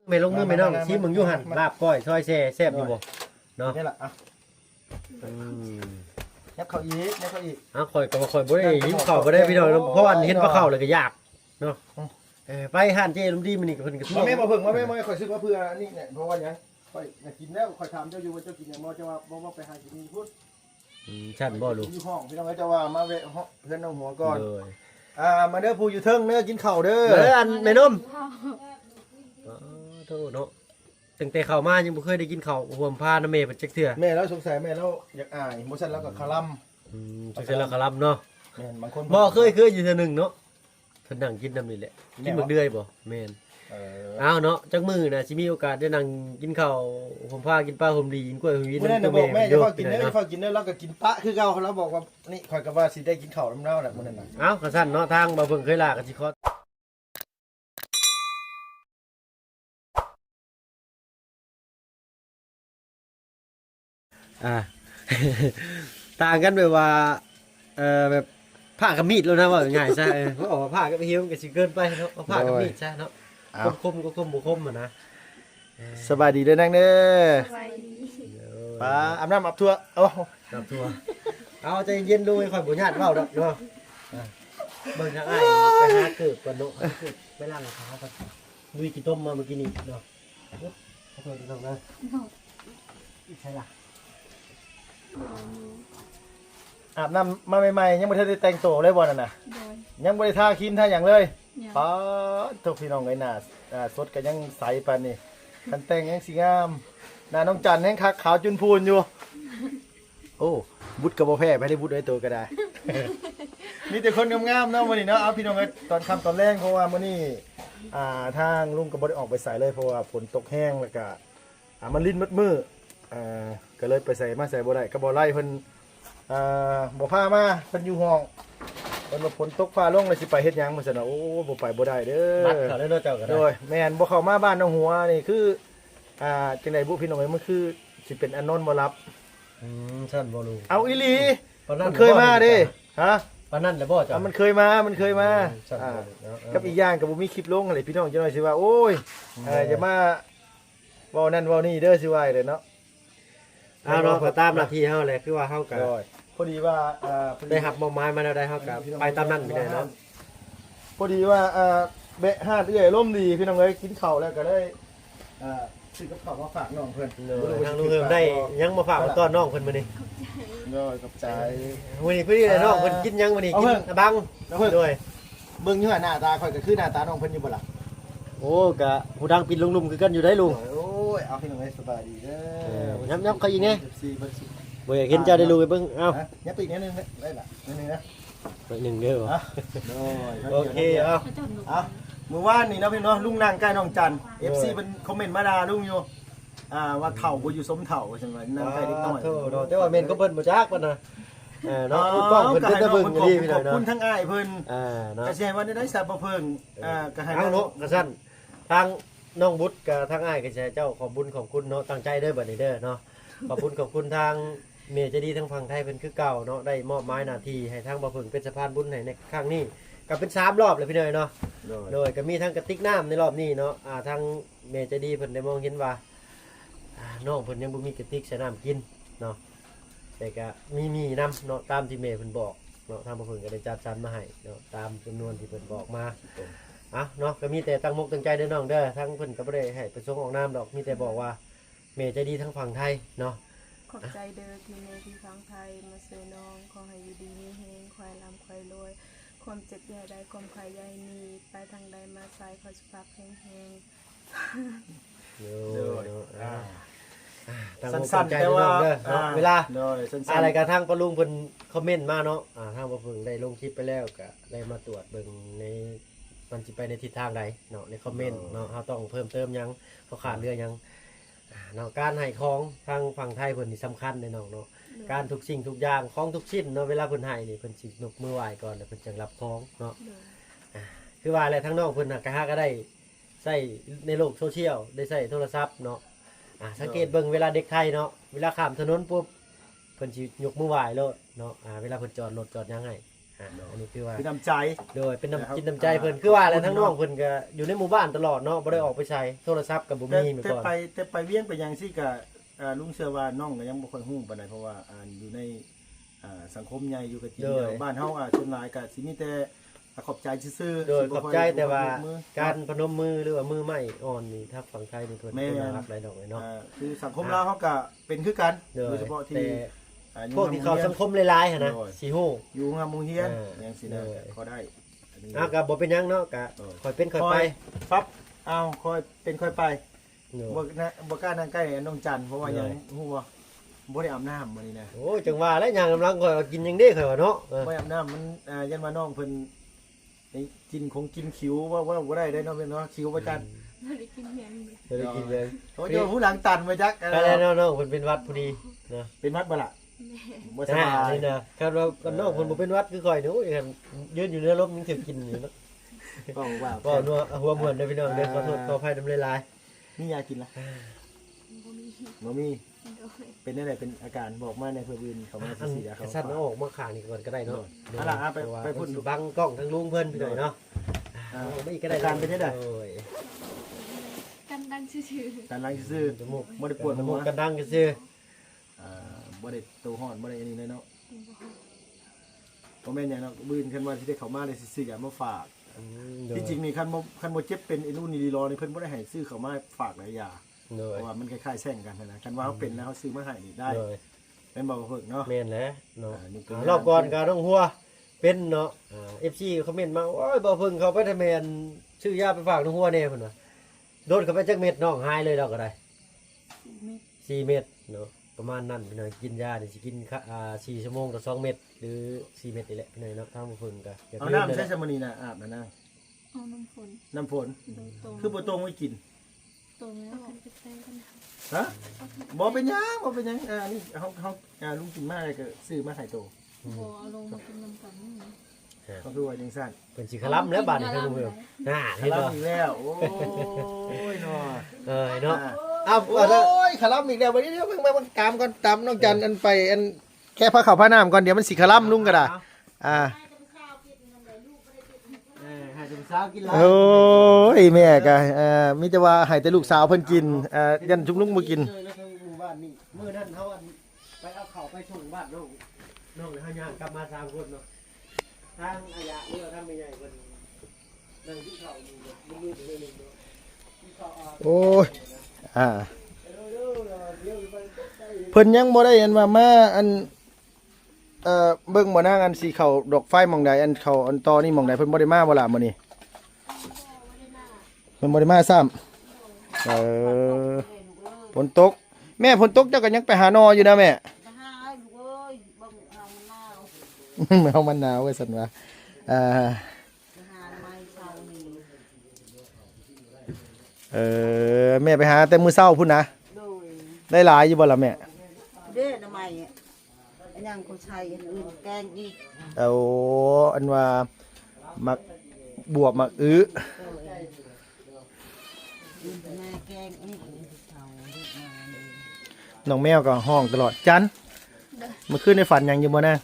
ไม่ลงมือไม่น้องชิมมึงอยู่หั่นลาบก้อยซอยแซ่แซ่บอยู่บ่เนาะ นี่แหละอ่ะ ยับเข้าอีกยับเข้าอีก ข่อยก็บ่ค่อยบ่ได้ยิ้มข้าวบ่ได้พี่น้องเพราะว่าเห็นว่าข้าวเลยก็ยากเนาะไปห้านเจลุมดีมื้อนี้ก็เพิ่นก็ทั่ว มาแม่มาเพิ่งมาแม่มาข่อยซื้อมาเพื่อนี่เนี่ยเพราะว่าหยังข่อยอยากกินแล้วข่อยถามเจ้าอยู่ว่าเจ้ากินหยังบ่เจ้าว่าบ่ไปหากินนี่พุ่น ชั้นบ่ลูก อยู่ห้องพี่น้องเจ้าว่ามาแวะห้องเพื่อนน้องหัวก่อน เลย มาเด้อผู้อยู่เทิงเด้อกินข้าวเด้อ อันแม่นมโธ่เนาะตั้งแต่เข้ามายังบ่เคยได้กินข้าวห่วมพาน้าแม่เพิ่นจักเทื่อ แม่แล้วสงสัยแม่แล้วอยากอายบ่ซั่นแล้วก็คาลัม จักเทื่อแล้วก็รับเนาะ แม่นบางคน บ่เคยอยู่เทื่อหนึงเนาะเพิ่นนั่งกินนำนี่แหละกินมื้อเดือยบ่แม่นอ้าวเนาะจักมื้อน่ะสิมีโอกาสได้นั่งกินข้าวห่มผ้ากินปลาห่มดีกินกล้วยห่มวี มื้อนั้นน่ะบอกแม่จะเข้ากินเด้อเข้ากินเด้อแล้วก็กินปะคือเก่าแล้วบอกว่านี่ข่อยก็ว่าสิได้กินข้าวน้ำเน่าแหละมื้อนั้นน่ะ อ้าวก็ซั่นเนาะทางบ่เพิ่งเคยลากันสิขอต่างกันแบบว่าแบบผ้ากับมีดแล้วนะว่าง่ายซะเพราะออกมาผ้ากับเฮียวมันก็สิเกินไปเนาะเอาผ้ากับมีดซะเนาะคมก็คมบ่คมอ่ะนะ สบายดีเด้อนางเด้อ สบายดี ป้าอาบน้ำอาบทั่วเอา ครับทัวเอาใจเย็นดูไอ้ข่อยบ่ญาติเว้าดอกเนาะเบิ่งทางอ้ายไปหาเกิบก่อนเนาะไปล้างขาครับลุยกี่ต้มมาเมื่อกี้นี่เนาะขอโทษน้องนะใช่ล่ะ อาบน้ำมาใหม่ๆยังไม่ทันได้แต่งตัวเลยบ่นั่นน่ะ โดย ยังไม่ได้ทาครีมทาอย่างเลย เนี่ย ป้าทุกพี่น้องไอ้หน้าสดก็ยังใสปานนี่คันแต่งยังสีงามหน้าน้องจันแห้งคักขาวจุนพูนอยู่โอ้บุตรกับบ่แพ้ไปได้บุตรไอ้ตัวก็ได้ มีแต่คนงามๆเนาะมื้อนี้เนาะเอาพี่น้องเอ้ยตอนค่ำตอนแรกเพราะว่ามื้อนี้ทางลุงก็บ่ได้ออกไปใส่เลยเพราะว่าฝนตกแห้งแล้วก็มันลิ้นมืดมือก็เลยไปใส่มาใส่บ่ได้ก็บ่ไล่เพิ่นบ่พามาเพิ่นอยู่ห้องเพิ่นว่าฝนตกฟ้าลงเลยสิไปเฮ็ดหยังมื้อซั่นน่ะโอ้บ่ไปบ่ได้เด้ มัด อ เขาได้เนาะเจ้าก็ได้ โดยแม่นบ่เข้ามาบ้านน้องหัวนี่คือจังได๋บุพี่น้องเอ้ยมันคือสิเป็นอนนท์บ่รับ ซั่นบ่รู้ เอาอีหลี ปาน มันเคยมาเด้ฮะ ปานนั้นแหละบ่เจ้า มันเคยมา ซั่นบ่รู้เนาะ กับอีกอย่างก็บ่มีคลิปลงอะไรพี่น้องจังหน่อยสิว่าโอ้ยอย่ามาเว้านั่นเว้านี่เด้อสิว่าเด้อเนาะ เอาเนาะก็ตามหน้าที่เฮาแหละคือว่าเฮาก็ โดยพอดีว่าได้รับมอบหมายมาแล้วได้เฮาก็ไปตามนั้นไม่ได้เนาะ พอดีว่าเบะฮาดเอื้อยร่มดีพี่น้องเอ้ยกินข้าวแล้วก็ได้ซื้อกับข้าวมาฝากน้องเพิ่น ทางลุงเฮิมได้ยังมาฝากมาต้อนน้องเพิ่นมื้อนี้ โดยกับใจ มื้อนี้เพิ่นได้น้องเพิ่นกินยังมื้อนี้กินบัง แล้วเพิ่น ด้วย เบิ่งอยู่หน้าตาข่อยก็คือหน้าตาน้องเพิ่นอยู่บ่ล่ะ โอ้ก็ผู้ดังปิดลุมๆคือกันอยู่ได้ลุง โอ้ยเอาพี่น้องเอ้ยสบายดีเด้อ ยับเขาอีกแน่ 14เบิ่งสิ บ่อยากเห็นเจ้าได้ลุยเบิ่งเอ้า ยับไปอีกนิดนึงได้ล่ะนิดนึงนะ ไปหนึ่งเด้อบ่ โดย โอเคเอ้า เขาจอดหนู เอามื้อวานนี่เนาะพี่เนาะลุงนั่งใกล้น้องจัน FC เพิ่นคอมเมนต์มาด่าลุงอยู่ว่าเฒ่าบ่อยู่สมเฒ่าจังว่านั่งใกล้เด็กน้อย โธ่เนาะแต่ว่าเมนก็เพิ่นบ่จักปานน่ะเนาะพูดกล้องเพิ่นเป็นตะเบิ่งอยู่ดีพี่น้อง ขอบ เนาะ คุณทั้งอ้ายเพิ่น เนาะ ก็สิให้ว่าได้สับบ่เพิ่งก็ให้ เอาเนาะกระซั่นทางน้องบุตรกับทางอ้ายก็สิให้เจ้าขอบบุญขอบคุณเนาะตั้งใจเด้อบัดนี้เด้อเนาะขอบคุณทางเมย์จะดีทั้งฝั่งไทยเพิ่นคือเก่าเนาะได้มอบหมายหน้าที่ให้ทางบ่เพิ่งเป็นสะพานบุญให้ในครั้งนี้ก็เป็น3รอบเลยพี่น้อยเนาะโดยก็มีทั้งกระติกน้ำในรอบนี้เนาะทางเมย์จะดีเพิ่นได้มองเห็นว่าน้องเพิ่นยังบ่มีกระติกใส่น้ำกินเนาะแต่ก็มีน้ำเนาะตามที่เมย์เพิ่นบอกเนาะทางบ่เพิ่งก็ได้จัดสรรมาให้เนาะตามจำนวนที่เพิ่นบอกมาเนาะก็มีแต่ตั้งมกตั้งใจเด้อน้องเด้อทั้งเพิ่นก็บ่ได้ให้ประสงค์ออกนามดอกมีแต่บอกว่าเมย์ใจดีทั้งฝั่งไทยเนาะ ขอบใจเด้อที่เมที่ฟังไทยมาเซน้องขอให้อยู่ดีมีเฮงควายลำควายรวยความเจ็บใหญ่ใดความขายใหญ่มีไปทางใดมาใส่ขอสุขภาพแข็งแรง สั้นๆแต่ว่าเวลา โดยสั้นๆ อะไรกระทั่งปลุงเพิ่นคอมเมนต์มาเนาะทางบ่เพิ่งได้ลงคลิปไปแล้วก็ได้มาตรวจเบิ่งในมันสิไปในทิศทางใดเนาะในคอมเมนต์เนาะเฮาต้องเพิ่มเติมหยังเขาขาดเรื่องหยังเนาะการให้ของทางฝั่งไทยเพิ่นนี่สำคัญแน่น้องเนาะการทุกสิ่งทุกอย่างของทุกชิ้นเนาะเวลาเพิ่นให้นี่เพิ่นสิยกมือไหว้ก่อนแล้วเพิ่นจึงรับของเนาะคือว่าอะไรทั้งน้องเพิ่นน่ะก็หาก็ได้ใช้ในโลกโซเชียลได้ใช้โทรศัพท์เนาะสังเกตเบิ่งเวลาเด็กไทยเนาะเวลาข้ามถนนปุ๊บเพิ่นสิยกมือไหว้โลดเนาะเวลาเพิ่นจอดรถจอดหยังให้ อันนี้คือว่า คือน้ำใจ โดยเป็นน้ำจิตน้ำใจเพิ่นคือว่าแล้วทั้งน้องเพิ่นก็อยู่ในหมู่บ้านตลอดเนาะบ่ได้ออกไปใช้โทรศัพท์ก็บ่มีมา แต่ ก่อน ไปเวียงไปยังซี่ก็ลุงเชื่อว่าน้องก็ยังบ่ค่อยฮู้ปานใดเพราะว่าอยู่ในสังคมใหญ่อยู่กับจริงแล้วบ้านเฮาส่วนหลายก็สิมีแต่ขอบใจซื่อๆ โดยขอบใจแต่ว่า มือ การพนมมือหรือว่ามือไม้อ่อนนี่ถ้าฝั่งไทยนี่เพิ่น แม่ น่ารักหลายดอกเลยเนาะ คือสังคมลาวเฮาก็เป็นคือกัน โด โด ย ยเฉพาะที่ แต่พวกที่เขาสังคมหลายๆหั่นนะสิฮู้ อยู่งามมุงเฮียน เออ อย่างสินะ เออ ก็ได้อันนี้ ก็บ่เป็นหยังเนาะก็ค่อยเป็นค่อยไป ปั๊บเอาค่อยเป็นค่อยไป เนาะ บ่กล้านั่งใกล้น้องจันเพราะว่ายังฮู้ว่าบ่ได้อาบน้ำมื้อนี้นะ โอ้ยจังว่าแล้วยางกำลังข่อยกินยังได้ข่อยว่าเนาะ บ่ได้อาบน้ำมันยันว่าน้องเพิ่นกินกินคิวว่าบ่ได้ได้เนาะเนาะคิวประจัน ไม่ได้กินยัง จะได้กินเลย โอ้ยเดี๋ยวผู้หลังตันมาจัก ก็แล้วน้องๆเพิ่นเป็นหวัดพอดีเนาะ เป็นวัดบ่ล่ะบ่ส อ่า บาย นี่นะครับว่าน้องเพิ่นบ่เป็นหวัดคือข่อยเนาะโอ้ยคันยืนอยู่ในลมยังถึกกินอยู่เนาะ ก็ว่า ก็นัวหัวม่วนเด้อพี่น้องเด้อขอโทษขออภัยนำหลาย มียากินล่ะ บ่มี บ่มี โดย เป็นได้เป็นอาการบอกมาในเพื่ออื่นเขามา ๆอัน สิยาเขา สั้นเอาออกมาข้างนี่ก่อนก็ได้เนาะ เอาล่ะเอาไปพูด บังกล้องทั้งลุงเพิ่นพี่หน่อยเนาะเอาไม่ก็ได้ อาการเป็นจังได๋ โอ้ย กันดังชื่อ การล้างซื่อ จมูก บ่ได้ปวด จ หั มู ว กกระดังซื่อ บ่ได้ตัวฮ้อนบ่ได้อันนี้เลยเนาะ ๆ บ่แม่นหยังเนาะบื้นคันว่าสิได้เข้ามาได้ซื้อยามาฝาก อืม ที่จริงนี่คันบ่เจ็บเป็นไอ้นู่นนี่รอนี่เพิ่นบ่ได้ให้ซื้อเข้ามาฝากหลายยา โด เพ ย ราะว่ามันคล้ายๆแซงกันนะคันว่าเขาเป็นแล้วเขาซื้อมาให้นี่ได้ โดย เป็นบ่เพิ่นเนาะ แม่นแหล้วเนาะ นี่เป็น รอบก่อนก็ต้องหัวเป็นเนาะFC คอมเมนต์มาโอ้ยบ่เพิ่งเขาไปทำแมนชื่อยาไปฝากน้องหัวแน่เพิ่นว่าโดนเข้าไปจักเม็ดน้องหายเลยดอกก็ได้ ไม่ 4 เม็ดเนาะประมาณนั้นพี่น้อยกินยานี่สิกิน4 ชั่วโมงต่อ2 เม็ดหรือ4 เม็ดนี่แหละพี่น้อยเนาะทางบ่เพิ่งก็อย่า เอา ลืม น้ำ เลย ใช้ นะ สมนีนะอาบนะนาง เอาน้ำฝน น้ำฝน โดยตรง คือบ่ตรงไว้กิน ตรงแล้วขึ้นไปแจ้งกัน ฮะบ่เป็นหยังบ่เป็นหยังนี่เขาลุงกินมาเลยก็ซื้อมาให้โต บ่เอาลงมากินน้ำกันนี่ ก็คือว่าจังซั่น เป็นสิคลัมแล้วบาดนี้เพิ่นบ่เพิ่งเห็น คา บ่ รับอีกแล้วโอ้ยเนาะ เนาะ อ้าวโอ้ยคารับอีกแล้ววันนี้เดี๋ยวเพิ่งมาตามก่อนตามน้องจันอันไปอันแค่พาข้าวพาน้ำก่อนเดี๋ยวมันสิคารับลุงก็ได้อ่า ให้ถึงเช้ากินแล้ว โอ้ยแม่ก็มีแต่ว่าให้แต่ลูกสาวเพิ่นกินยันชุมลุงบ่กิน แล้วทางหมู่บ้านนี่มื้อนั้นเฮาไปเอาข้าวไปส่งบ้านน้องเฮาย่างกลับมา3คนเนาะทางอายะเรือทางแม่ใหญ่เพิ่นนั่งที่เขาอยู่บ่มีเรื่องนึงเนาะที่เขา โอ้ยเพิ่นยังบ่ได้อันว่ามาอันเบิ่งบ่นางอันสีเขาดอกไฟหม่องใดอันเขาอันตอนี่หม่องใดเพิ่นบ่ได้มาบ่ล่ะมื้อนี้เพิ่นบ่ได้มาซ้ำฝนตกแม่ฝนตกเจ้าก็ยังไปหานออยู่นะแม่ เอามันหนาวไว้ซั่นว่าแม่ไปหาแต่มื้อเช้าพุ่นนะได้หลายอยู่บ่ล่ะแม่ เด้ทำไมอ่ะอันยังกูใช้อันอื่นแกงอีก เอาอันว่ามักบวบมักอื้อ แม่แกงอีกเขาลูกมาเลย น้องแมวก็ห้องตลอดจันเมื่อคืนในฝันหยังอยู่บ่นะ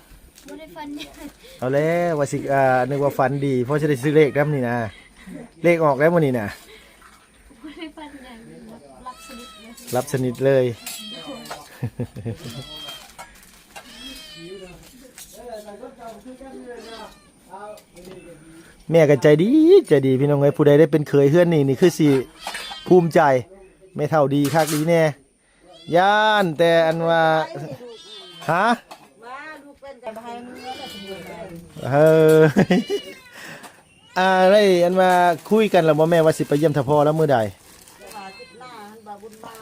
บ่ได้ฟันยัง เอาแล้วว่าสินึกว่าฝันดีเพราะจะได้ซื้อเลขแล้วนี่นะเลขออกแล้วมื้อนี้น่ะ บ่ได้ฟันยังรักสนิทเลย รับสนิทเลย แม่ก็ใจดีพี่น้องเอ้ยผู้ใดได้เป็นเคยเฮือนนี่คือสิภูมิใจไม่เท่าดีคักดีแน่ย่านแต่อันว่าฮะ ว่าลูกเป็นแต่บายมือแล้วถึงยังไง อะไรอันว่าคุยกันแล้วบ่แม่ว่าสิไปเยี่ยมทพอแล้วมื้อใด ว่าติดหน้าหันบาบุญมา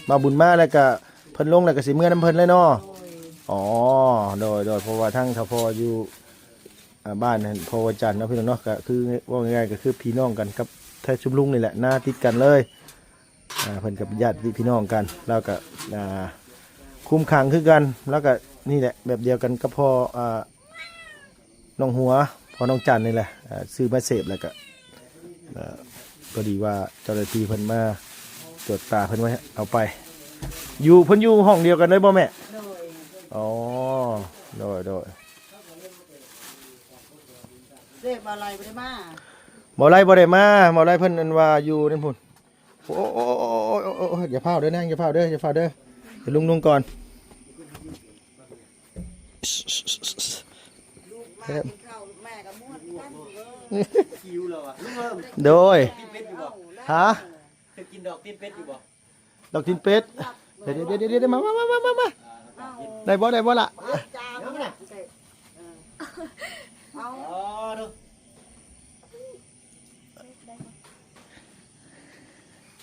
มาบุญมาแล้วก็เพิ่นลงแล้วก็สิเมื่อน้ำเพิ่นเลยเนาะ โอ้ย อ๋อโดยเพราะว่าทั้งทพออยู่บ้านนั่นพอวจันทร์เนาะพี่น้องเนาะก็คือว่าง่ายๆก็คือพี่น้องกันกับแท้ชุมลุงนี่แหละหน้าติดกันเลยเพิ่นกับญาติพี่น้องกันแล้วก็คุมขังคือกันแล้วก็นี่แหละแบบเดียวกันก็พอน้องหัวพอน้องจันนี่แหละซื้อมาเสพแล้วก็ก็ดีว่าเจ้าหน้าที่เพิ่นมาตรวจตาเพิ่นไว้เอาไปอยู่เพิ่นอยู่ห้องเดียวกันเลยบ่แม่ โดย อ๋อโดย ด้บ่อะไรบ่ได้มา บ่ไรบ่ได้มาบ่ไรเพิ่นอันว่าอยู่นั่นพุ่นโอ้โอ้โอ้โอ้โอ้อย่าพาวเด้อนางอย่าพาวเด้ออย่าพาวเด้อเดี๋ยวลุงก่อน ลูกมากินข้าวแม่ก็ม่วนกัน คิวแล้วอ่ะลุงเริ่ม โดย กินเป็ดอยู่บ่ ฮะ เคยกินดอกตีนเป็ดอยู่บ่ ดอกทินเป็ดเดี๋ยวมาได้บ่ล่ะ จ้า เดี๋ยว บ่ มา เอา อ๋อดู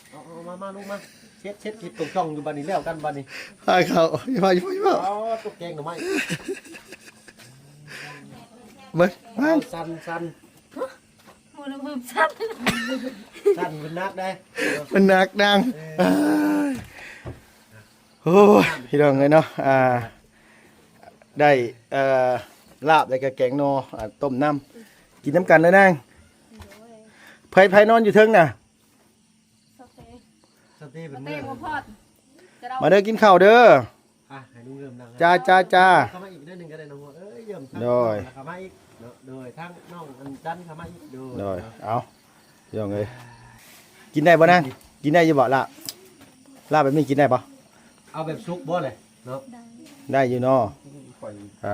เอามาลุงมาเช็ดกินตรงช่องอยู่บัดนี้แล้วกันบัดนี้ พาเขาอย่าพา อ๋อตุ๊กแกงหน่อไม้ เบิ่งมา สั่น มือละมือสั่น สั่นเป็นนักได้ มันหนักดังโอ้ยพี่น้องเอ้ยเนาะได้ลาบได้กับแกงนอต้มน้ำกินน้ำกันเลยนางไผนอนอยู่เทิงน่ะ สเตย์ สเต้เป็น เต เมื่อ ย์บ่พอดจะเรา มาเด้อกินข้าวเด้อ ให้ลุงเริ่มนั่ง จ้า เข้ามาอีกนิดนึงก็ได้น้องหัวเยี่ยม โดย เข้ามาอีกโดยทั้งน้องอันจันเข้ามาอีกโดย เอาพี่น้องเอ้ยกินได้บ่นางกินได้อยู่บ่ลาบแบบนี้กินได้บ่ เอาแบบซุกบ่เลยเนาะ ได้อยู่เนาะ ข่อย À,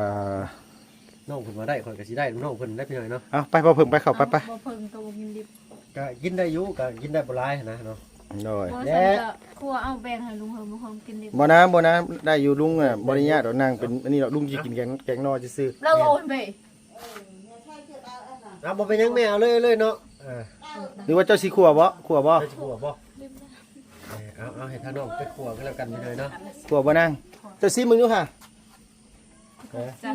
น้องเพิ่นมาได้ข่อยก็สิได้น้องเพิ่นได้พี่หน่อยเนาะ เอาไปพอเพิ่งไปเข้าไป บ่เพิ่งตัวกินดิบ ก็กินได้อยู่ก็กินได้บ่หลายนะเนาะ โดย บ่สั่นก็ครัวเอาแบ่งให้ลุงเฮิมลุงเฮิมกินดิบ บ่นะได้อยู่ลุงอ่ะบ่ได้ญาติดอกนางเป็นอันนี้ดอกลุงสิกินแกงนอซื่อ แล้วโอนไป เอาบ่เป็นหยังแม่เอาเลยเนาะ หรือว่าเจ้าสิขัวบ่ ได้สิขัวบ่เอาให้ท่านน้องไปขัวก็แล้วกันพี่หน่อยเนาะ ขัวบ่นางเจ้าซิมึงอยู่ค่ะ จ้ะ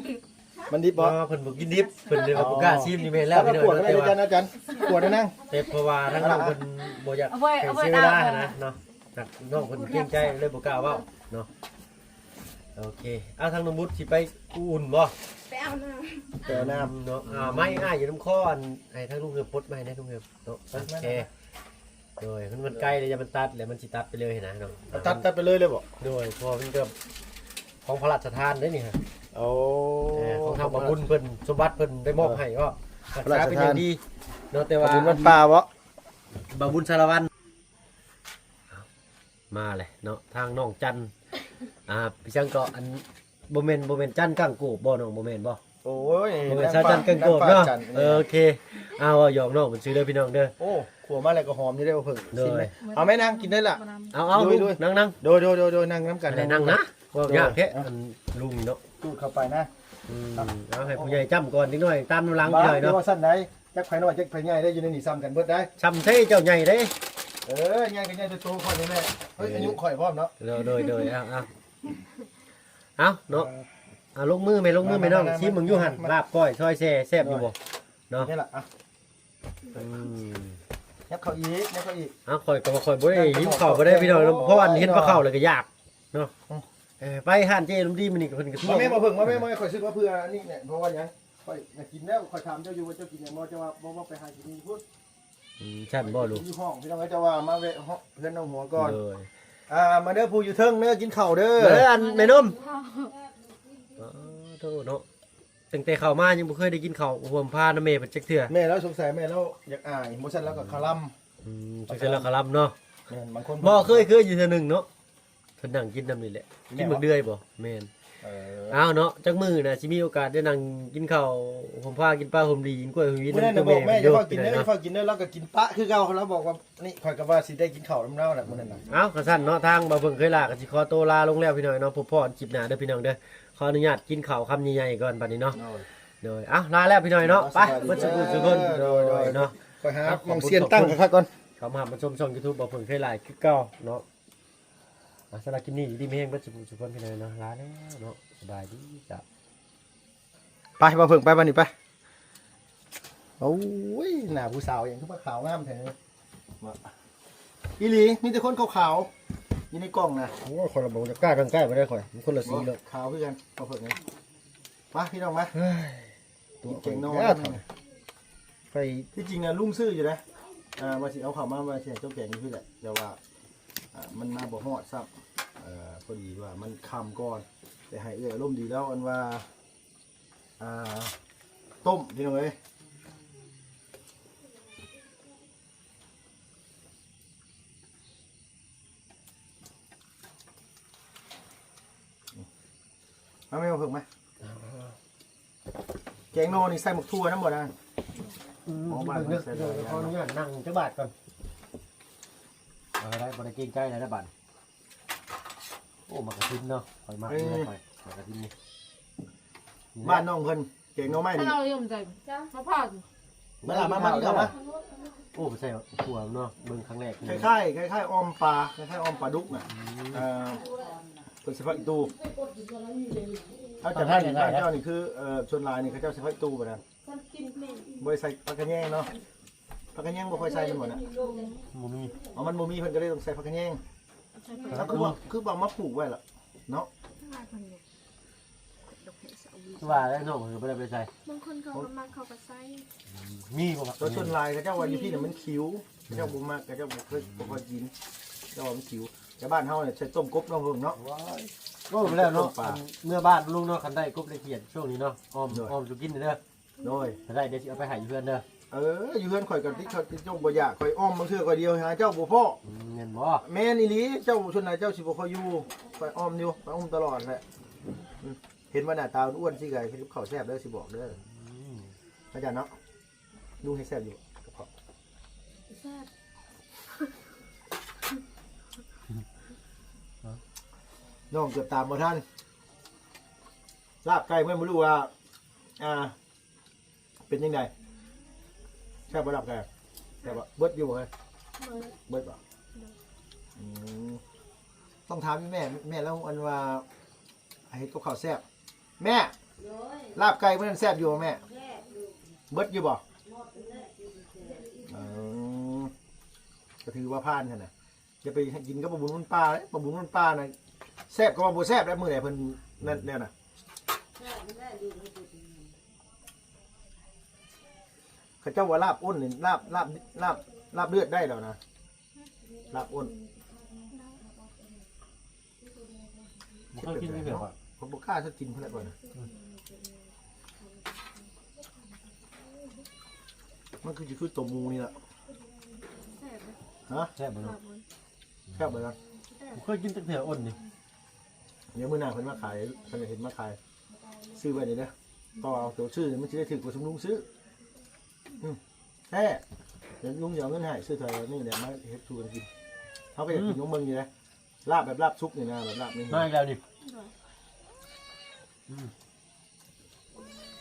มันดิบบ่ เพิ่นบ่กินดิบเพิ่นเลยว่าบ่กล้าชิมนี่แม่นแล้ว แล้ว พี่หน่ ขัว อย ก็ได้ เนาะแต่ว่า อาจารย์ขัวได้นาง แต่เพราะว่าทั้งน้องเพิ่นบ่อยากเสียเวลานะเนาะน้องเพิ่นเกรงใจเลยบ่กล้าเว้าเนาะโอเคเอาทางน้องบุตรสิไปอุ่นบ่ ไปเอาน้ แต่น้ำเนาะไม่ง่ายอยู่น้ำข้ออันให้ทั้งลุงเหือบปลดไม่ให้ลุงเหือบเนาะโอเคโดยมันใกล้เลยจะมันตัดแล้วมันสิตัดไปเลยนะเนาะ ตัดไปเลยบ่ โดยพอมันก็ของพระราชทานได้นี่ฮะ โอ้ ของทางบำบุญเพิ่นสมบัติเพิ่นได้มอบให้ก็รักษาเป็นอย่างดีเนาะแต่ ว่า ว่า บุญวันป่าบ่ บำบุญสารวันมาเลยเนาะทางน้องจันพี่ช่างก็อันบ่แม่นจันกั้งโกบบ่น้องบ่แม่นบ่ โอ้ย บ่แม่นชาวจันกั้งโกบเนาะโอเคเอาหยอกน้องเพิ่นซื้อเด้อพี่น้องเด้อ โอ้ขัวมาแล้วก็หอมอยู่ได้บ่เพิ่ง โดย เอาแม่นางกินได้ล่ะ ำ เอาลุงนั่ง โดยนั่งน้ำกัน อะไรนั่งนะว่ายากแค่อันลุงเนาะ ตูดเข้าไปนะ เอาให้ผู้ใหญ่จำก่อนนิดหน่อยตามน้ำลัง บ้า หน่อย เดี๋ยว เนาะ ว่าสั้นไหนจักไผน้อยจักไผใหญ่ได้อยู่ในนี่ซ้ำกันเบิดได้ จำเท่เจ้าใหญ่เด้ ใหญ่ก็ใหญ่ตัวโตข่อยนี่แหละเฮ้ยอายุข่อยพร้อมเนาะ โดยเอาเนาะลงมือไหมน้องชี้มึงอยู่หันลาบก้อยซอยแซ่บอยู่บ่เนาะ นี่แหละอ่ะยับเข้าอีกยับเข้าอีก เอาข่อยก็ข่อยบ่ได้ยิ้มเข่าบ่ได้พี่น้องเพราะอันเห็นปลาเข่าเลยก็ยากเนาะไปห้านเจลุมดีมันนี่เพิ่นก็ทั่ว มาแม่มาเพิ่งมาแม่ข่อยซื้อมาเพื่อนี่เนี่ยเพราะว่าหยังข่อยอยากกินแล้วข่อยถามเจ้าอยู่ว่าเจ้ากินหยังบ่เจ้าว่าบ่ไปหากินนี่พูด ชั้นบ่ลูก อยู่ห้องพี่น้องเจ้าว่ามาเวะเพื่อนน้องหัวก่อน เลย มาเด้อผู้อยู่เทิงเด้อกินข้าวเด้อ อันแม่นมโธ่เนาะตั้งแต่เข้ามายังบ่เคยได้กินข้าวห่วมผ้านะแม่เพิ่นจักเทื่อ แม่แล้วสงสัยแม่แล้วอยากอายบ่ซั่นแล้วก็คาลัม จักเทื่อแล้วคลำเนาะ แม่นบางคน บ่เคยอยู่เทื่อนึงเนาะเพิ่นนั่งกินน้ำนี่แหละกินมื้อเดือยบ่แม่นอ้าวเนาะจักมื้อน่ะสิมีโอกาสได้นั่งกินข้าวห่มผ้ากินปลาห่มดีกินกล้วยห่มวี มื้อนั้น ตั น่ะ ว บอกแม่ อ จะ ยู่ พากินเด้อพากินเด้อแล้วก็กินปะคือเก่าแล้วบอกว่านี่ข่อยก็ว่าสิได้กินข้าวน้ำเน่าแหละมื้อนั้นน่ะ อ้าวกระสั่นเนาะทางบ่าวเพิ่งเคยลาก็สิขอตัวลาลงแล้วพี่น้อยเนาะพบพ่อคลิปหน้าเด้อพี่น้องเด้อขออนุญาตกินข้าวคำใหญ่ๆก่อนบัดนี้เนาะโดยอ้าวลาแล้วพี่น้อยเนาะไปเบิ่งสุขคนโดยเนาะ ข่อยหาหมองเสียนตั้งคักๆก่อน เขามาชมช่อง YouTube บ่าวเพิ่งเคยลาคือเก่าเนาะสำหรับคลิปนี้อยู่ดีมีแฮงเบิ่งสุขคนพี่น้อยเนาะลาแล้วเนาะสบายดีจ้ะ ไปบ่เพิ่งไปบัดนี้ไปโอ้ยหน้าผู้สาวอย่างคือว่าขาวงามแท้อีหลีมีแต่คนขาวๆอยู่ในกล้องนะ โอ้คนละบ่จะกล้ากันใกล้บ่ได้ข่อยมันคนละสีเลย ขาวคือกันบ่เพิ่งนี่มาพี่น้องมา ตัว เก่งน้อง ไป ที่จริงนะลุงซื้ออยู่นะว่าสิเอาข้าวมาเสียเจ้าแกงนี่คือแหละแต่ว่ามันมาบ่ฮอดซับพอดีว่ามันคำก่อนแต่ให้เอื้อร่มณ์ดีแล้วอันว่าต้มพี่น้องเอ้ย เอาไม่มาเพิ่งไหมแกงโนนี่ใส่หมกทั่วน้ำหมดนะ หมอบ้านเดี๋ยวขออนุญาตนั่งจักบาทก่อนเอาได้บ่ได้เกรงใจเลยนะบัดโอ้มากระทินเนาะคอยมากเลยคอยมากระทินนี่ บ้านน้องเพิ่นแกงโนไม่ ถ้า นี่ เรายอมใจมาผ่าน มาเดี๋ยวนะ โอ้ไปใส่ถั่วเนาะเบิ่งครั้งแรก คล้ายๆออมปลาคล้ายๆออมปลาดุกน่ะเป็นเฉพาะอีตูเขาจะให้บ้านเจ้านี่คือชนลายนี่เขาเจ้าเฉพาะอีตูไปนะบ่ได้ใส่ผักกระแยงเนาะผักกระแยงบ่ค่อยใส่มันหมดน่ะ บ่มี อ๋อมันบ่มีเพิ่นก็เลยต้องใส่ผักกระแยงแล้วคือบ่มาปลูกไว้ล่ะเนาะ ว่าแล้วน้องก็บ่ได้ไปใส่ บางคนเขาก็มักเขาก็ใส่ มีบ่ครับ ตัวชนลายเขาเจ้าว่าอยู่ที่เนี่ยมันคิ้วเขาเจ้าบ่มักเขาเจ้าบ่ค่อยกินเจ้าว่ามันคิ้วแต่บ้านเฮาเนี่ยใช้ต้มกบเนาะเพิ่นเนาะ ก็ไปแล้วเนาะเมื่อบ้านลุงเนาะคันได้กบได้เกียรติช่วงนี้เนาะอ้อมสุกินเด้อ โดย ถ้าได้เดี๋ยวสิเอาไปให้เพื่อนเด้อ อยู่เฮือนข่อยกับที่เขาเจ้าบ่อยากข่อยอ้อมบางเทื่อข่อยเดียวหาเจ้าบ่พ่อ เงินบ่ แม่นอีหลีเจ้าชนลายเจ้าสิบ่ค่อยอยู่ข่อยอ้อมอยู่ข่อยอ้อมตลอดแหละเห็นว่าหน้าตาอ้วนสิไงคือข้าวแซ่บเด้อสิบอกเด้ออาจารย์เนาะลุงให้แซ่บอยู่กับข้าว แซ่บ น้องเกือบตามบ่ทันลาบไก่เมื่อบ่รู้ว่าเป็นยังไงแซ่บบ่ลาบไก่แซ่บบ่เบิดอยู่บ่เบิดบ่ต้องถามแม่แล้วอันว่าเฮ็ดกับข้าวแซ่บแม่ลาบไก่เมื่อนั้นแซ่บอยู่บ่แม่เบิดอยู่บ่ก็ถือว่าผ่านคั่นน่ะจะไปกินกับปลาบุญมันปลาเลยปลาบุญมันปลาน่ะแซ่บก็ว่าบ่แซ่บแล้วมื้อไหนเพิ่นนั่นแน่น่ะเขาเจ้าว่าลาบอ้นนี่ลาบเลือดได้แล้วนะลาบอ้น บ่เคยกินนี่เด้อบ่ ผมบ่กล้าจะกินเพิ่นแล้วก่อนนะมันคือตัวหมูนี่ล่ะ แซ่บเลย ฮะ แซ่บบ่ ค เนาะ รับผม แซ่บเลยนะ บ่เคยกินตั้งแต่อ้นนี่ เดี๋ยวมื้อหน้าเพิ่นมาขายเพิ่นจะเห็นมาขายซื้อไว้นี่เด้อต่อเอาตัวชื่อมันสิได้ถึกกว่าสมลุงซื้อแท้เดี๋ยวลุงจะเอาเงินให้ซื้อเท่านี่แหละมาเฮ็ดชูกันกินเขาก็อยากกินของมึงนี่นะลาบแบบลาบซุปนี่นะแบบลาบนี่ มาอีกแล้วนี่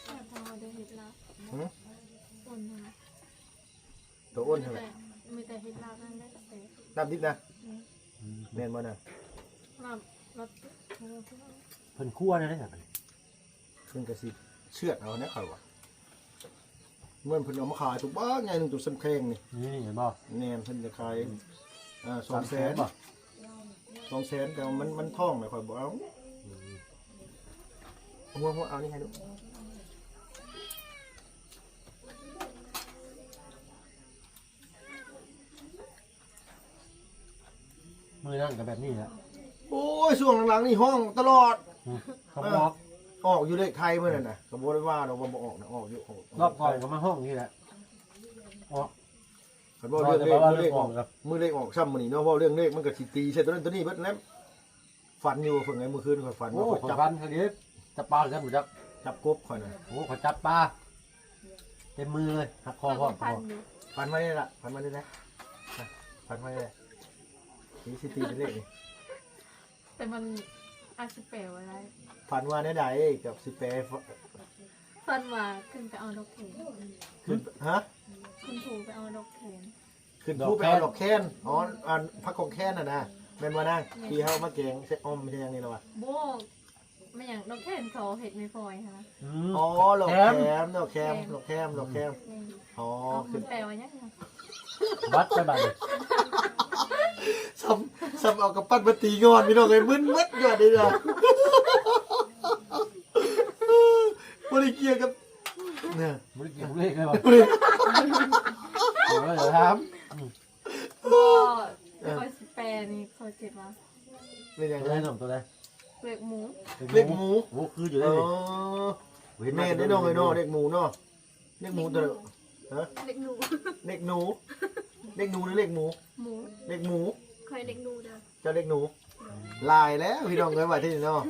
แซ่บทางเราได้เห็ดลาบอ่อนนะ ตัวอ้นใช่ไหม แต่มีแต่เห็ดลาบนั่นได้แต่ ลาบดิบนะแม่นบ่น่ะ ลาบ เพิ่นคั่วได้ครับ เพิ่นก็สิเชือดเอาแน่ข่อยว่าเมื่อเพิ่นเอามาขายถูกบ้าไงนึงตัวสำแข็งนี่ นี่เห็นบ่ แน่เพิ่นจะขาย200,000 บ่ 200,000แต่ว่ามันท่องไม่ค่อยบ่เอาหัวเอานี่ให้ดู มื้อนั้นก็แบบนี้แหละ โอ้ยช่วงหลังๆนี่ห้องตลอด เขาบอก ออกอยู่เลขไทยเมื่อนั้นน่ะก็บ่ได้ว่าเราบ่ออกนะออกอยู่ รอบก่อนก็มาห้องนี่แหละอ๋อ คันบ่เรื่องเลขมือเลขออกมือเลขออกซ้ำมื้อนี้เนาะเว้าเรื่องเลขมันก็สิตีใช่ตัวนั้นตัวนี้เบิดแล้วฝันอยู่เพิ่นไงเมื่อคืนข่อยฝัน โอ้ ว่า ขอ ข่อยจับ ฟันเขาดิจับปลากันหมดจับ จับกบข่อยน่ะ โอ้ขอจับปลาเต็มมือเลยหักคอพ่อ พันอยู่ ฝันมาได้ล่ะฝันมาได้นะฝันมาได้นี่สิตีเป็นเลขนี่ แต่มันอาจจะแปลว่าอะไร ฝันว่าได้ใดกับสิแปร ฟันว่าขึ้นไปเอาดอกแขน ขึ้นฮะ คุณครูไปเอาดอกแขน ขึ้นผู้ไปเอาดอกแคนอ๋อพักของแคนน่ะนะแม่นว่านางที่เฮามาแกงใส่อ้อมไม่ใช่อย่างนี้หรอวะ โบกไม่อย่างดอกแขนเขาเห็ดไม่พลอยค่ะ อ๋อดอกแคมดอกแคมดอกแคมดอกแคมอ๋อ คุ ขึ้น ณแปลว่ายังไง วัดไปบ้านเลย ซ้ำเอากับปั้นมาตีงอนพี่น้องเอ้ยมึนมึดอยู่นี่ล่ะบ่ได้เกี่ยวกับเนี่ย ไม่ได้เกี่ยวเลขเลยว่ะ บ่ได้ เดี๋ยวเราจะถาม ก็คอยสิแปลนี่เขาเจ็บว่า เป็นยัง ตัว ไง ไหนหนุ่มตัวไหน เปลือกหมู เล็กหมู โอ้คืออยู่ อ๋ ได้ อ เลย แม่ได้น้องไอ้น้อเล็กหมูเนาะเล็กหมูตัวฮะ เด็กหนู เล็กหนูเล็กหนูหรือเล็กหมู หมู เล็กหมู คอยเด็กหนูเด้อ เจ้าเล็กหนูลายแล้วพี่น้องเอ้ยว่าที่นี่เนาะ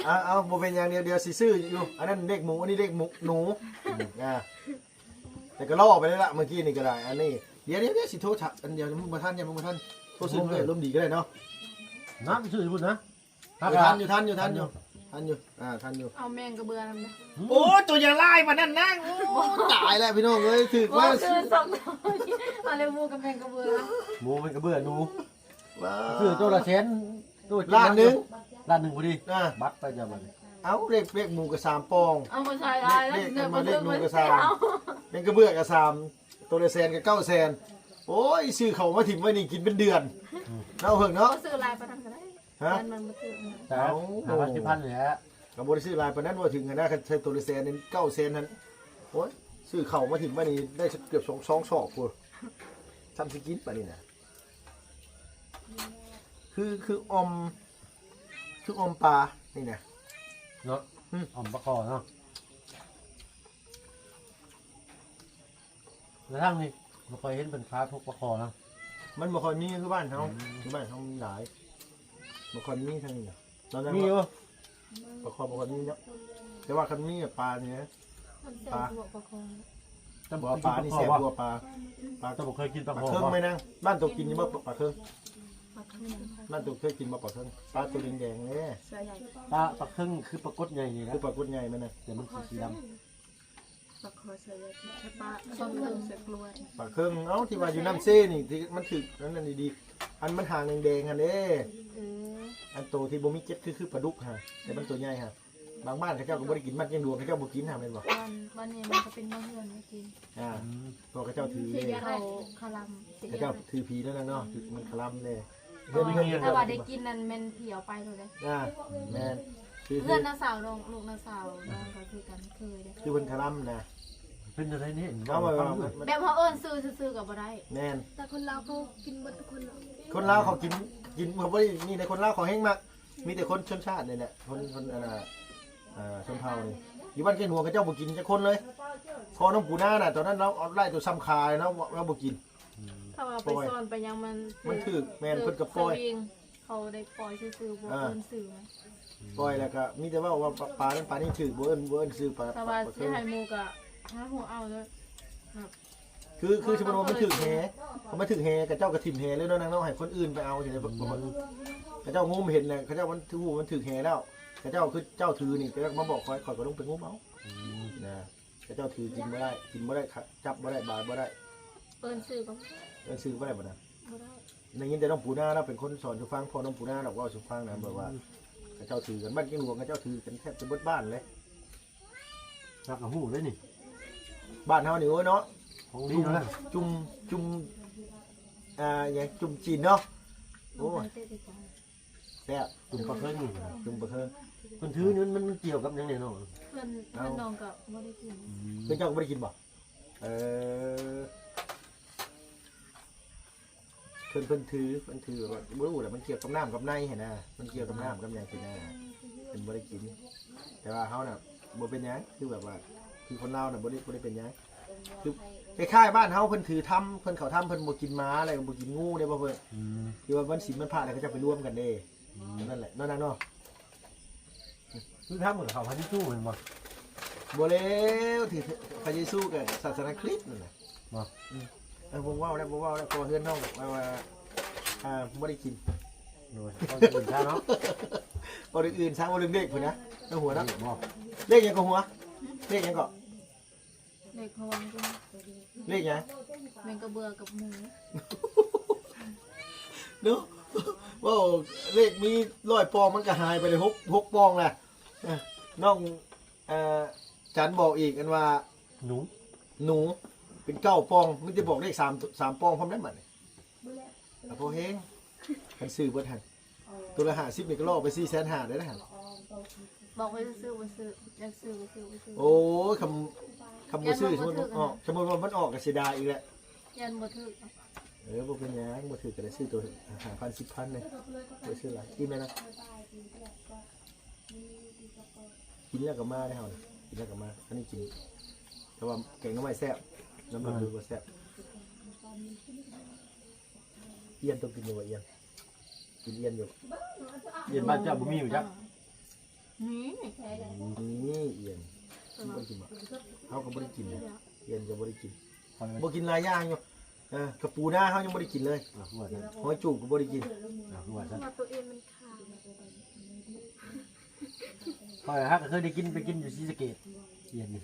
เอาบ่เป็นอย่างเดียวสิซื้ออยู่อันนั้นเลขหมูอันนี้เลขหนูแต่ก็ล่อไปแล้วล่ะเมื่อกี้นี่ก็ได้อันนี้เดี๋ยวสิโทรอันเดียวมึงบ่ทันโทรซื้อเลยลมดีก็ได้เนาะ น้ำชื่อพุ่นนะ ทันอยู่ทันอยู่ เอาแมงกระเบือทำไม โอ้ตัวอย่าไล่มานั่นนะโอ้ตายแล้วพี่น้องเอ้ยถึกว่า คือสองอะไรมูกับแมงกระเบือ หมูมันกระเบื้อหนู ว้า คือตัวละเซนตัว ล้านหนึง ล้านหนึ่งพอดี อ่ะ บัตรไปจะมัน เอาเลขหมูกับ3ปอง เอามาใช้ได้แล้ว เลข เนื้อ มาเลขหนูกับ เอา 3เลขกระเบื้อกับ3ตัวละแสนกับ9แสนโอ้ยซื้อเขามาถิ่มไว้นี่กินเป็นเดือนเนาะเพิ่งเนาะ เขาซื้อลายไปทำกันได้ ฮะ มันมาซื้อ แต่5,000 10,000เลยฮะ กับบริซื้อลายปานนั้นว่าถึงกันนะใช้ตัวละแสนนี่9แสนนั้นโอ้ยซื้อเข่ามาถิ่มไว้นี่ได้เกือบ2ศอกพุ่นทำสิกินปะนี่นะคืออมปลานี่นะ เนาะอ่อมปลาคอเนาะแล้วทั้งนี้มันเคยเห็นเป็นค้าพวกปลาคอเนาะ มันบ่ค่อยมีคือบ้านเขาคือบ้านเขามีหลายบ่ค่อยมีทางนี้นะตอนนั้น มีวะ บ่ค่อยมีเนาะแต่ว่าคันมีปลาเนี่ย มันเสียหัวประคอง จะบ บ่ อก ปลานี่แซ่บกว่าปลา จะบอกเคยกินปลา ปลา คอ เครื่อง ป่ะ ไหมนางบ้านตัวกินนี่บ่ปลาเครื่อง ประคอง บ้านตัวเคยกินบ่ปลาเครื่องปลาตัวแดงๆเนี่ย เสือใหญ่ ปลาครึ่งคือปลากดใหญ่นี่นะ คือปลากดใหญ่มันน่ะ แต่มันสีด ประคองเสือใหญ่ใช่ปะส้มเสือเสือกล้วย ปลาเครื่องเอ้าที่ว่าอยู่น้ำเซ่นี่ที่มันถึกนั่นดีๆอันมันหางแดงๆหั่นเด้ อันโตที่บ่มีเจ็ดคือปลาดุกฮะแต่มันตัวใหญ่ฮะบางบ้านเขาเจ้าก็บ่ได้กินมันยังดวงเขาเจ้าบ่กินฮะแม่นบ่ วันนี้มันก็เป็นมะเขือไม่กิน อ่าพอเขาเจ้าถือ ที่ เลย เขาคาลัม เขาเจ้าถือผีแล้วนะเนาะถือมันคลำเลย ถ้าว่าได้กินนั่นมันเผียวไปเลย อ่าแม่นคือ เพื่อนน้าสาวลงลูกน้าสาวน้องก็คือกันเคยเลย คือมันคลำนะ ำเป็นอะไรนี่ เอาไว้ว่า แบบเขาเอิญซื้อกับบ่ได้ แม่น แต่คนเราเขากินหมดทุกคนเลย คนลาวเขากินเขาบ่ได้นี่ในคนลาวเขาแห้งมากมีแต่คนชนชาตินี่แหละคนชนเผ่านี่อยู่บ้านแก่หนวงเขาเจ้าบ่กินจักคนเลยพอน้องปูนาน่ะตอนนั้นเราเอาไล่ตัวซ้ำคายเนาะเราบ่กิน ถ้าว่าไปซ่อนไปยังมัน มันถือแม่นเพิ่นก็ปล่อย เขาได้ปล่อยซื้อบ่เอิญซื้อไหม ปล่อยแล้วก็มีแต่ว่าปลานั้นปลานี่ถือบ่เอิ้นซื้อปลา แต่ว่าสิให้หมูกะหาหัวเอาเลย คือสมมุติว่ามันถือแฮเขามาถือแฮกับเจ้ากระถิ่มแฮเลยเนาะนางเนาะให้คนอื่นไปเอาอย่างนี้บ่กับเจ้างุ้มเห็นน่ะเขาเจ้ามันถือมันถือแฮแล้วกับเจ้าคือเจ้าถือนี่ก็มาบอกคอยก็ต้องไปงุ้มเอานะกับเจ้าถือกินบ่ได้จับบ่ได้บาดบ่ได้ เอิญซื้อก็ ซื้อบ่ได้บ่นะ บ่ได้ ในยินแต่น้องปูนาเราเป็นคนสอนสุฟังพอน้องปูนาเราก็สุฟังนะบอกว่ากับเจ้าถือกันบ้านกิ้งหลวงกับเจ้าถือกันแทบจะเบิดบ้านเลย รักกับหูเลยนี่ บ้านเฮานี่โอ้ยเนาะ ของดีนะ จุ่มอย่างจุ่มจีนเนาะโอ้ยแซ่บ จุ่มปลาเครื่องนี่ จุ่มปลาเคิง มันถือนี่มันเกี่ยวกับยังไงเนาะ เพื่อนน้องก็บ่ได้กิน เพื่อนเจ้าก็ไม่ได้กินบ่เพิ่นถือว่าบ่รู้แหละมันเกี่ยวกับน้ำกับในเห็นนะมันเกี่ยวกับน้ำกับหยังสินะเป็นบ่ได้กิน แต่ว่าเฮาน่ะบ่เป็นหยังคือแบบว่าคือคนลาวน่ะบ่ได้เป็นหยังคือคล้ายๆบ้านเฮาเพิ่นถือทำเพิ่นเขาทำเพิ่นบ่กินม้าอะไรบ่กินงูได้บ่เพิ่นคือว่าวันศีลมันพระแล้วก็จะไปร่วมกันเด้นั่นแหละนั่นน่ะเนาะ คือทำเหมือนเขาพันที่ตู้เหมือนบ่ บ่แล้วถือพระเยซูกับศาสนาคริสต์นั่นแหละผมว่าแล้วตัวเฮือนน้องว่าบ่ได้กิน โดยเขาอื่นใช่เนาะ บ่ได้อื่นซะบ่เรื่องเด็กพุ่นนะน้หัวนะ บ่ เลขยังก็หัวเลขยังก็ เด็กเขาวังก็ เลขยัง แมงกระเบือกับหมู เนาะว่าเลขมี100ปองมันก็หายไปเลย6ปองแหละน้องจันบอกอีกกันว่า หนู หนูเป็น9ปองมันจะบอกเลข3ปองพร้อมได้บัดนี่พอเฮงกันซื้อเบิดหั่นตัวละ50นี่ก็ล่อไป4,500ได้แล้วหั่น บอกไปซื้ออยากซื้อ โอ้คำบ่ซื้อสมมุติมันออกสมมุติว่ามันออกก็เสียดายอีกแหละ ยันบ่ถึก บ่เป็นหยังบ่ถือก็ได้ซื้อตัว5,000 10,000เลยบ่ซื้อหลายกินไหมนะกินแล้วก็มาได้เฮากินแล้วก็มาอันนี้กินแต่ว่าแกงหน่อไม้แซ่บน้ำมันดูบ่แซ่บเอียนต้องกินอยู่ว่าเอียนกินเอียนอยู่ เย็นบ้านเจ้าบ่มีอยู่จ้ะ ม นี่เอียนบ่ได้กินบ่เฮาก็บ่ได้กินเอียนก็บ่ได้กินบ่กินหลายอย่างอยู่กระปูหน้าเฮายังบ่ได้กินเลยหอยจูบก็บ่ได้กิน ว่าตัวเองมันขาด คอยฮักเคยได้กินไปกินอยู่ศรีสะเกษเย็นนี่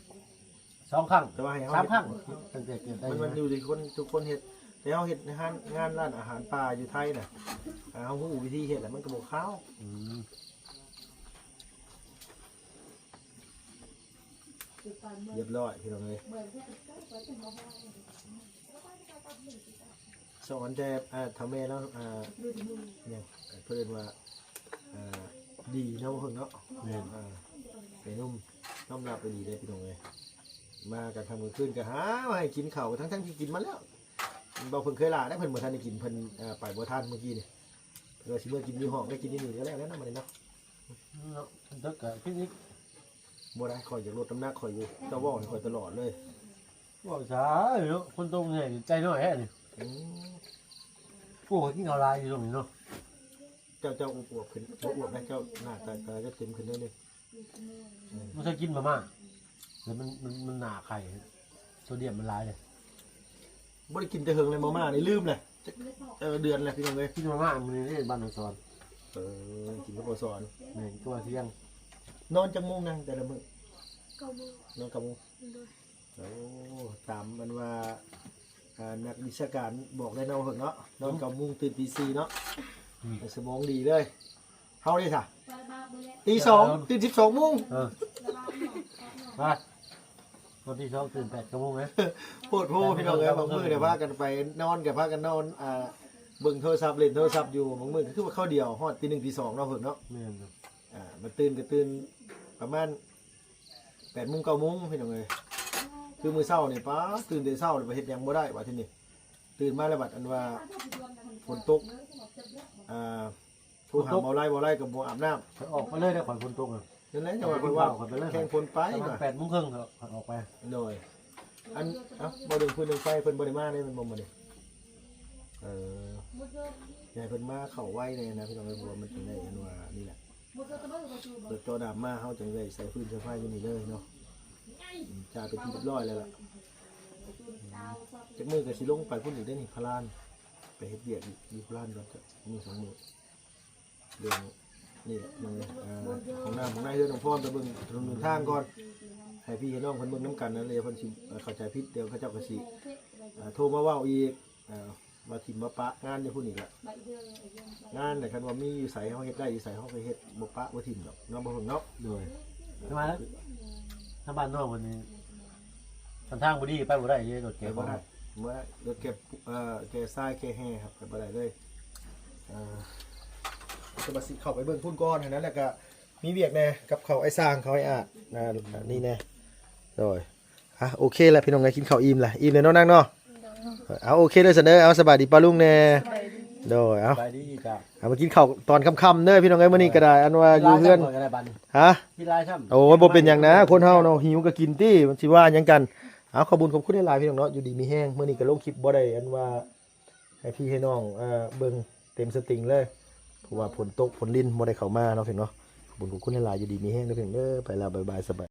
2 ครั้ง แต่ว่าให้เฮา 3 ครั้งตั้งแต่เกิดได้ มันอยู่ที่คนทุกคนเฮ็ดแต่เฮาเฮ็ดงานร้านอาหารป่าอยู่ไทยน่ะเฮาฮู้วิธีเฮ็ดแล้วมันก็บ่ข้าว เรียบร้อยพี่น้องเลยสอนแต่ทำแม่แล้วเนี่ยเพื่อนว่าดีเนาะเพิ่งเนาะไปนุ่มน้อมรับไปดีเลยพี่น้องเลยมากันทำกันขึ้นกันหาให้กินข้าวทั้งที่กินมาแล้วเราเพิ่งเคยลาได้เพิ่นบ่ทันได้กินเพิ่นไปบ่ทันเมื่อกี้นี่เพื่อสิเมื่อกินอยู่ห้องได้กินนี่ก็แล้วนะมันเนาะ ตึกกับพี่นิก บ่ได้คอยจะลดน้ำหนักคอยอยู่เจ้าว่าให้คอยตลอดเลย บอกช้าเนาะคนตรงเนี่ยใจน้อยแฮะนี่พวกกินข้าวลายอยู่ตรงนี้เนาะ เจ้าอวบขึ้นอวบนะเจ้าหน้าตาจะเต็มขึ้นได้เลย มันเคยกินมาม่าแต่มันหนาไข่โซเดียมมันร้ายเลย บ่ได้กินแต่เฮิงเลยมาม่านี่ลืมเลยเดือนเลยพี่น้องเลย กินมาม่ามันนี่บ้านนอนซอน กินข้าวสอน นี่ตัวเที่ยง นอนจังมุงนั่งแต่ละมื้อ เก้าโมง นอนกับมุง ด้วย โอ้ตามมันว่านักวิชาการบอกได้เนาะเฮิงเนาะนอนกับมุงตื่นตี 4เนาะสมองดีเลยเฮาได้ค่ะตี 2ตื่น12โมง มาตอนที่2ตื่น8 โมงนะ โพดโพพี่น้องเอ้ยบางมื้อเนี่ยพากันไปนอนกับพากันนอนเบิ่งโทรศัพท์เล่นโทรศัพท์อยู่บางมื้อก็คือว่าเข้าเดียวฮอดตี 1ตี 2เนาะเพิ่นเนาะ แม่น มาตื่นก็ตื่นประมาณ8 โมง 9 โมงพี่น้องเอ้ยคือมื้อเช้านี่ป้าตื่นแต่เช้านี่ไปเฮ็ดหยังบ่ได้ว่าทีนี้ตื่นมาแล้วบัดอันว่าฝนตกผู้หาบ่ไล่ก็บ่อาบน้ำ ออกไปเลยได้ขอนฝนตกอ่ะ นั่นแหละจังว่าเพิ่นว่าแข่งฝนไป ประมา ว่า ณ8 โมงครึ่งออกไป โดยอันบ่ดึงพื้นดึงไฟเพิ่นบ่ได้มาเลยมันบ่มานี่ยายเพิ่นมาเข้าไว้เลยนะพี่น้องเอ้ยบ่มันจังได๋อันว่านี่แหละรถจอดำมาเฮาจังได๋ใส่พื้นใส่ไฟอยู่นี่เลยเนาะจ่ายเป็นที่เรียบร้อยแล้วล่ะจักมื้อก็สิลงไปพุ่นอีกได้นี่พลานไปเฮ็ดเวียกอยู่พลานก่อนจะมื้อ2มื้อเรื่องนี่แหละมันของน้ำของนายเฮือนของพ่อไปเบิ่งถนนทางก่อนให้พี่ให้น้องเพิ่นเบิ่งนํกันนั่นเลยเพิ่นสิเข้าใจผิดเดี๋ยวเขาเจ้าก็สิโทรมาเว้าอีกมาถิ่มมาปะงานอยู่พุ่นอีกละงานแต่คันว่ามีอยู่ไสเฮาเฮ็ดได้อยู่ไสเฮาก็เฮ็ดบ่ปะบ่ถิ่มดอกเนาะบ่เพิ่นเนาะ ด้วยทำไมแล้วถ้าบ้านนอกวันนี้ทางบ่ดีไปบ่ได้เลยรถ แก เก๋ บ่ บ่ ได้ ได้ เมื่อรถเก็บแกทรายแกแห่ครับบ่ได้เลยจะมาสิเข้าไปเบิ่งพุ่นก่อนนั้นแล้วก็มีเวียกแน่กับเขาไอ้สร้างเขาไอ้อาดนี่แน่โดยโอเคแล้วพี่น้องไงกินข้าวอิ่มล่ะอิ่มเลยเนาะนั่งเนาะเอาโอเคเลยเสนอเอาสบายดีป้าลุงแน่โดยเอา ไปดีจ้ะ เอามากินข้าวตอนค่ำๆเด้อพี่น้องไงมื้อนี้ก็ได้อันว่าอยู่เฮือน ก็ได้บัดนี้ ฮะ พี่ลายช่ำ โอ้ยบ่เป็นหยังนะคนเฮาเนาะหิวก็กินติมันสิว่าหยังกันเอาขอบคุณหลายๆพี่น้องเนาะอยู่ดีมีแห้งมื้อนี้ก็ลงคลิปบ่ได้อันว่าให้พี่ให้น้องเบิ่งเต็มสตริงเลยเพราะว่าฝนตกฝนลิ้นบ่ได้เข้ามาเนาะพี่น้องขอบคุณหลายๆอยู่ดีมีแห้งเด้อพี่น้องเด้อไปแล้วบ๊ายบายสบาย